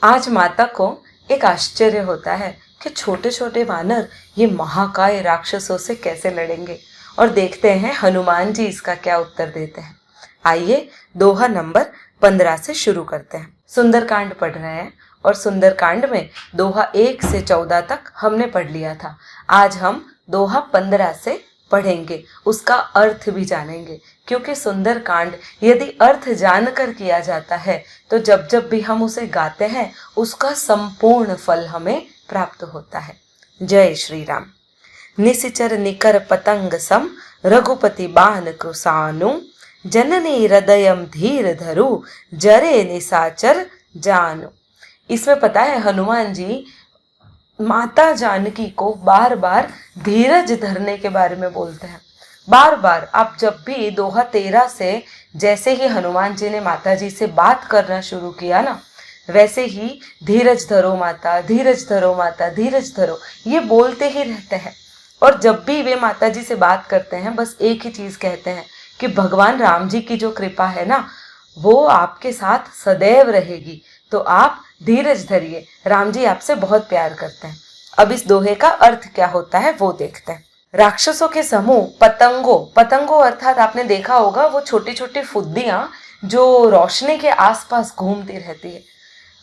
आज माता को एक आश्चर्य होता है कि छोटे छोटे वानर ये महाकाय राक्षसों से कैसे लड़ेंगे। और देखते हैं हनुमान जी इसका क्या उत्तर देते हैं। आइए दोहा नंबर 15 से शुरू करते हैं। सुंदरकांड पढ़ रहे हैं और सुंदरकांड में दोहा 1 से 14 तक हमने पढ़ लिया था। आज हम दोहा 15 से पढ़ेंगे, उसका अर्थ भी जानेंगे, क्योंकि सुंदरकांड यदि अर्थ जानकर किया जाता है तो जब जब भी हम उसे गाते हैं उसका संपूर्ण फल हमें प्राप्त होता है। जय श्री राम। निशिचर निकर पतंग सम रघुपति बाण कृसानु जननी हृदयम धीर धरु जरे निशाचर जानू। इसमें पता है हनुमान जी माता जानकी को बार बार धीरज धरने के बारे में बोलते हैं। बार बार आप जब भी दोहा 13 से जैसे ही हनुमान जी ने माता जी से बात करना शुरू किया ना, वैसे ही धीरज धरो माता, धीरज धरो माता, धीरज धरो ये बोलते ही रहते हैं। और जब भी वे माता जी से बात करते हैं बस एक ही चीज कहते हैं कि भगवान राम जी की जो कृपा है ना वो आपके साथ सदैव रहेगी, तो आप धीरज धरिए, राम जी आपसे बहुत प्यार करते हैं। अब इस दोहे का अर्थ क्या होता है वो देखते हैं। राक्षसों के समूह पतंगों अर्थात आपने देखा होगा वो छोटी छोटी फुद्दियां जो रोशनी के आसपास घूमती रहती है।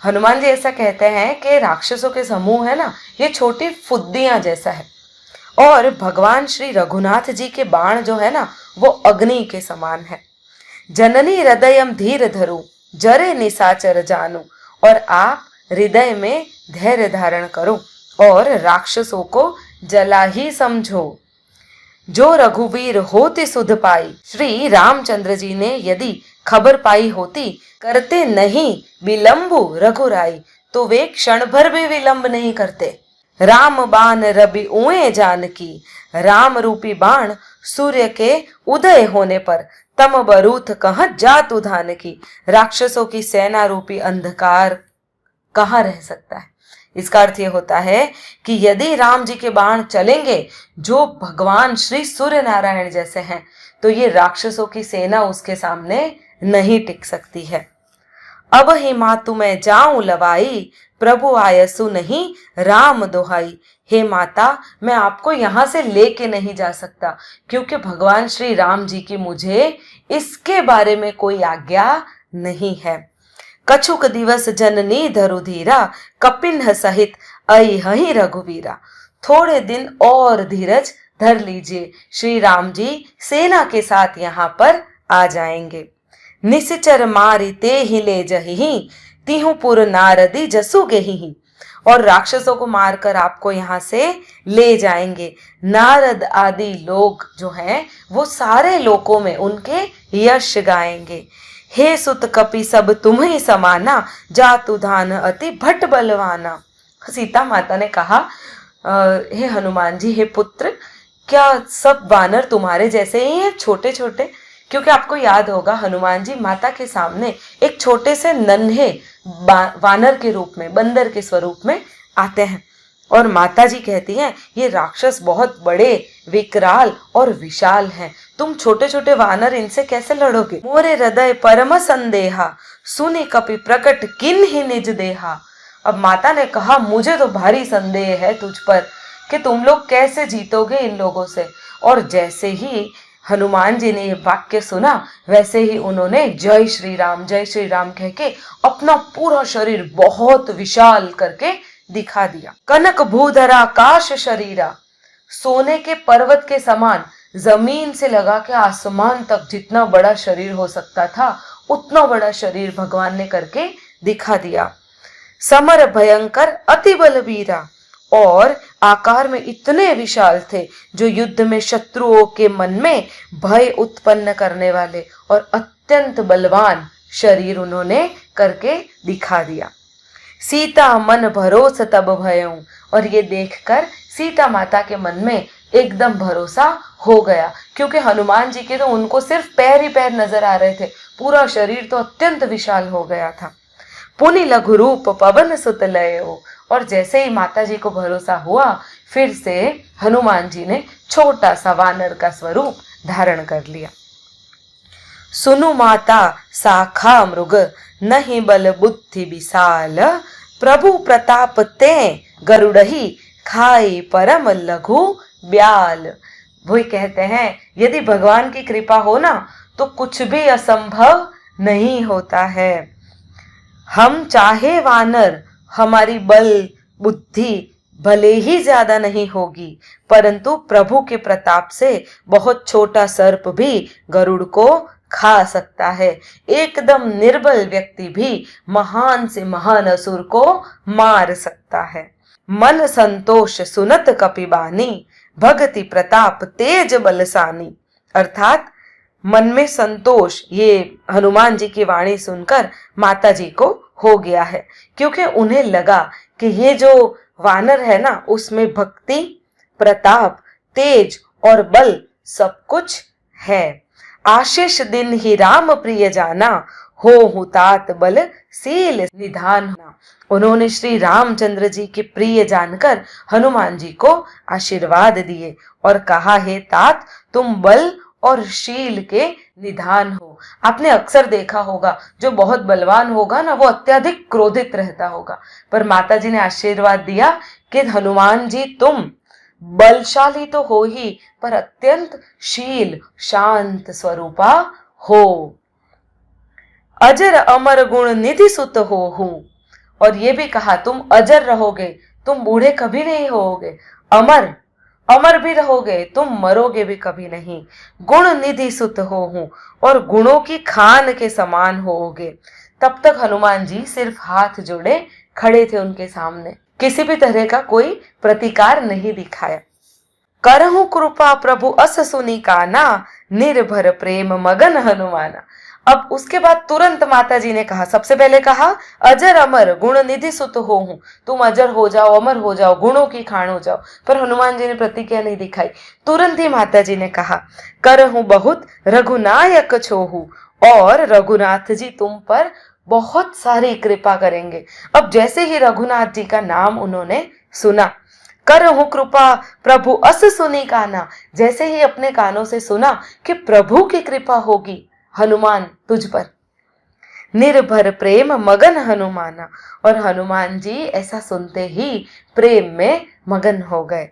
हनुमान जी ऐसा कहते हैं कि राक्षसों के समूह है ना ये छोटी फुद्दियां जैसा है। और भगवान श्री रघुनाथ जी के बाण जो है ना वो अग्नि के समान है। जननी हृदयम धीर धरु जरे निशाचर जानू। और आप हृदय में धैर्य धारण करो और राक्षसों को जला ही समझो। जो रघुवीर होती सुध पाई। श्री रामचंद्र जी ने यदि खबर पाई होती करते नहीं विलंबु रघुराई, तो वे क्षण भर भी विलंब नहीं करते। राम बाण रवि उए जानकी, राम रूपी बाण सूर्य के उदय होने पर तम बरूथ कहाँ जातु धान की। राक्षसों की सेना रूपी अंधकार कहाँ रह सकता है। इसका अर्थ ये होता है कि यदि राम जी के बाण चलेंगे जो भगवान श्री सूर्य नारायण जैसे हैं, तो ये राक्षसों की सेना उसके सामने नहीं टिक सकती है। अब ही मातु मैं जाऊं लवाई, प्रभु आयसु नहीं राम दोहाई। हे माता मैं आपको यहाँ से लेके नहीं जा सकता, क्योंकि भगवान श्री राम जी की मुझे इसके बारे में कोई आज्ञा नहीं है। कछुक दिवस जननी धरु धीरा, कपिन्ह सहित अहि रघुवीरा। थोड़े दिन और धीरज धर लीजिए, श्री राम जी सेना के साथ यहाँ पर आ जाएंगे। निशिचर मारी ते ही ले जही, तिहुपुर नारदी जसु गेही। और राक्षसों को मारकर आपको यहाँ से ले जाएंगे। नारद आदि लोग जो हैं वो सारे लोकों में उनके यश गाएंगे। हे सुत कपि सब तुम्हें समाना, जातु धान अति भट बलवाना। सीता माता ने कहा हे हनुमान जी, हे पुत्र, क्या सब वानर तुम्हारे जैसे ही हैं छोटे छोटे? क्योंकि आपको याद होगा हनुमान जी माता के सामने एक छोटे से नन्हे वानर के रूप में, बंदर के स्वरूप में आते हैं। और माता जी कहती हैं ये राक्षस बहुत बड़े, विकराल और विशाल हैं, तुम छोटे छोटे वानर इनसे कैसे लड़ोगे। मोरे हृदय परम संदेहा, सुनी कपि प्रकट किन ही निज देहा। अब माता ने कहा मुझे तो भारी संदेह है तुझ पर कि तुम लोग कैसे जीतोगे इन लोगों से। और जैसे ही हनुमान जी ने ये वाक्य सुना वैसे ही उन्होंने जय श्री राम कह के अपना पूरा शरीर बहुत विशाल करके दिखा दिया। कनक भूधरा आकाश शरीरा, सोने के पर्वत के समान जमीन से लगा के आसमान तक जितना बड़ा शरीर हो सकता था उतना बड़ा शरीर भगवान ने करके दिखा दिया। समर भयंकर अति बलवीरा, और आकार में इतने विशाल थे जो युद्ध में शत्रुओं के मन में भय उत्पन्न करने वाले, और अत्यंत बलवान शरीर उन्होंने करके दिखा दिया। सीता मन भरोस तब भयऊं, और ये देखकर सीता माता के मन में एकदम भरोसा हो गया, क्योंकि हनुमान जी के तो उनको सिर्फ पैर ही पैर नजर आ रहे थे, पूरा शरीर तो अत्यंत विशाल हो गया था। पुनि लघु रूप पवन सुत लयो, और जैसे ही माता जी को भरोसा हुआ फिर से हनुमान जी ने छोटा सा वानर का स्वरूप धारण कर लिया। सुनु माता साखा मृग, नहीं बल बुद्धि विशाल, प्रभु प्रताप ते गरुड़ही खाई परम लघु ब्याल। वही कहते हैं यदि भगवान की कृपा हो ना तो कुछ भी असंभव नहीं होता है। हम चाहे वानर, हमारी बल बुद्धि भले ही ज्यादा नहीं होगी, परंतु प्रभु के प्रताप से बहुत छोटा सर्प भी गरुड़ को खा सकता है। एकदम निर्बल व्यक्ति भी महान से महान असुर को मार सकता है। मन संतोष सुनत कपिबानी, भगति प्रताप तेज बलसानी। अर्थात मन में संतोष ये हनुमान जी की वाणी सुनकर माता जी को हो गया है, क्योंकि उन्हें लगा कि ये जो वानर है ना उसमें भक्ति, प्रताप, तेज और बल सब कुछ है। आशीष दिन ही राम प्रिय जाना, हो हुतात बल सील निधान। उन्होंने श्री रामचंद्र जी के प्रिय जानकर हनुमान जी को आशीर्वाद दिए और कहा, हे तात तुम बल और शील के निधान हो। आपने अक्सर देखा होगा जो बहुत बलवान होगा ना वो अत्यधिक क्रोधित रहता होगा, पर माता जी ने आशीर्वाद दिया कि हनुमान जी तुम बलशाली तो हो ही पर अत्यंत शील शांत स्वरूपा हो। अजर अमर गुण निधि सुत हो हूं। और ये भी कहा तुम अजर रहोगे, तुम बूढ़े कभी नहीं होगे, अमर अमर भी रहोगे, तुम मरोगे भी कभी नहीं। गुण निधि सुत हो हूं, और गुणों की खान के समान होगे। तब तक हनुमान जी सिर्फ हाथ जोड़े खड़े थे उनके सामने, किसी भी तरह का कोई प्रतिकार नहीं दिखाया। करहु कृपा प्रभु अस सुनी काना, निर्भर प्रेम मगन हनुमाना। अब उसके बाद तुरंत माता जी ने कहा, सबसे पहले कहा अजर अमर गुण निधि सुत हो हूं, तुम अजर हो जाओ, अमर हो जाओ, गुणों की खान हो जाओ, पर हनुमान जी ने प्रतिक्रिया नहीं दिखाई। तुरंत ही माता जी ने कहा करहु बहुत रघुनायक छोहू, और रघुनाथ जी तुम पर बहुत सारी कृपा करेंगे। अब जैसे ही रघुनाथ जी का नाम उन्होंने सुना, करहु कृपा प्रभु अस सुनी काना, जैसे ही अपने कानों से सुना कि प्रभु की कृपा होगी हनुमान तुझ पर, निर्भर प्रेम मगन हनुमाना, और हनुमान जी ऐसा सुनते ही प्रेम में मगन हो गए।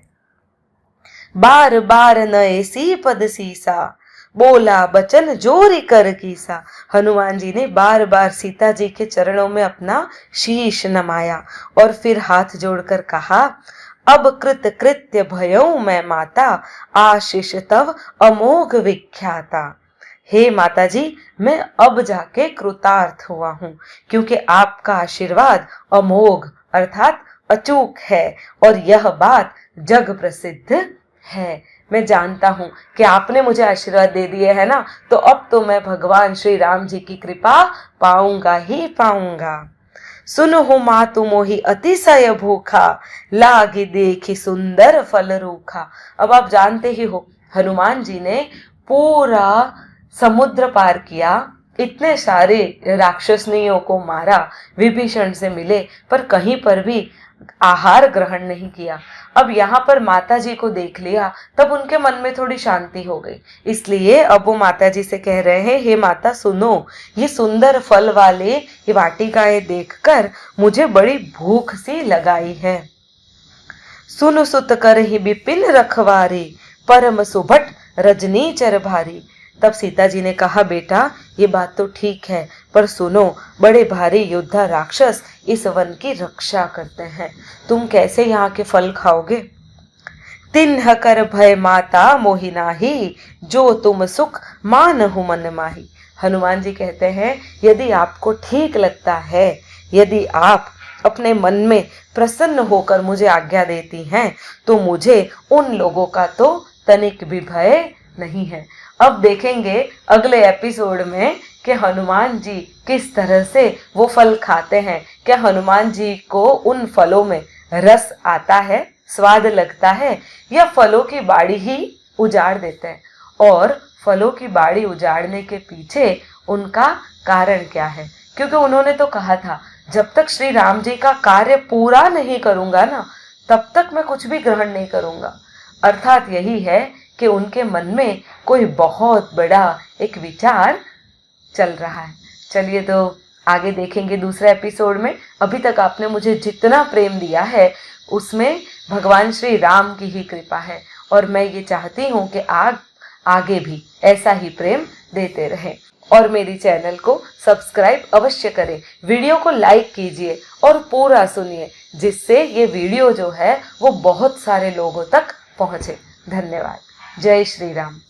बार बार नए सी पद सीसा, बोला बचन जोरी कर कीसा। हनुमान जी ने बार बार सीता जी के चरणों में अपना शीश नमाया और फिर हाथ जोड़कर कहा, अब कृत कृत्य भयऊ मैं माता, आशीष तव अमोघ विख्याता। हे माता जी, मैं अब जाके कृतार्थ हुआ हूँ, क्योंकि आपका आशीर्वाद अमोघ अर्थात अचूक है और यह बात जग प्रसिद्ध है। मैं जानता हूँ कि आपने मुझे आशीर्वाद दे दिए है ना, तो अब तो मैं भगवान श्री राम जी की कृपा पाऊंगा ही पाऊंगा। सुनहु मातु मोहि अतिशय भूखा, लागी देखी सुंदर फल रूखा। अब आप जानते ही हो हनुमान जी ने पूरा समुद्र पार किया, इतने सारे राक्षसनियों को मारा, विभीषण से मिले, पर कहीं पर भी आहार ग्रहण नहीं किया। अब यहाँ पर माता जी को देख लिया, तब उनके मन में थोड़ी शांति हो गई, इसलिए अब वो माता जी से कह रहे हैं, हे माता सुनो, ये सुंदर फल वाले ये वाटिकाएं देखकर मुझे बड़ी भूख सी लगाई है। सुन सुत कर ही बिपिन रखवारी, परम सुभट रजनी चर भारी। तब सीता जी ने कहा, बेटा ये बात तो ठीक है, पर सुनो, बड़े भारी योद्धा राक्षस इस वन की रक्षा करते हैं, तुम कैसे यहाँ के फल खाओगे। तिन्ह कर भय माता मोहि नाही, जो तुम सुख मानहु मन माही। हनुमान जी कहते हैं, यदि आपको ठीक लगता है, यदि आप अपने मन में प्रसन्न होकर मुझे आज्ञा देती हैं, तो मुझे उन लोगों का तो तनिक भी भय नहीं है। अब देखेंगे अगले एपिसोड में कि हनुमान जी किस तरह से वो फल खाते हैं। क्या हनुमान जी को उन फलों में रस आता है, स्वाद लगता है, या फलों की बाड़ी ही उजाड़ देते हैं, और फलों की बाड़ी उजाड़ने के पीछे उनका कारण क्या है। क्योंकि उन्होंने तो कहा था, जब तक श्री राम जी का कार्य पूरा नहीं करूंगा ना, तब तक मैं कुछ भी ग्रहण नहीं करूंगा। अर्थात यही है कि उनके मन में कोई बहुत बड़ा एक विचार चल रहा है। चलिए, तो आगे देखेंगे दूसरे एपिसोड में। अभी तक आपने मुझे जितना प्रेम दिया है उसमें भगवान श्री राम की ही कृपा है, और मैं ये चाहती हूँ कि आगे भी ऐसा ही प्रेम देते रहें। और मेरी चैनल को सब्सक्राइब अवश्य करें, वीडियो को लाइक कीजिए और पूरा सुनिए, जिससे ये वीडियो जो है वो बहुत सारे लोगों तक पहुँचे। धन्यवाद। जय श्री राम।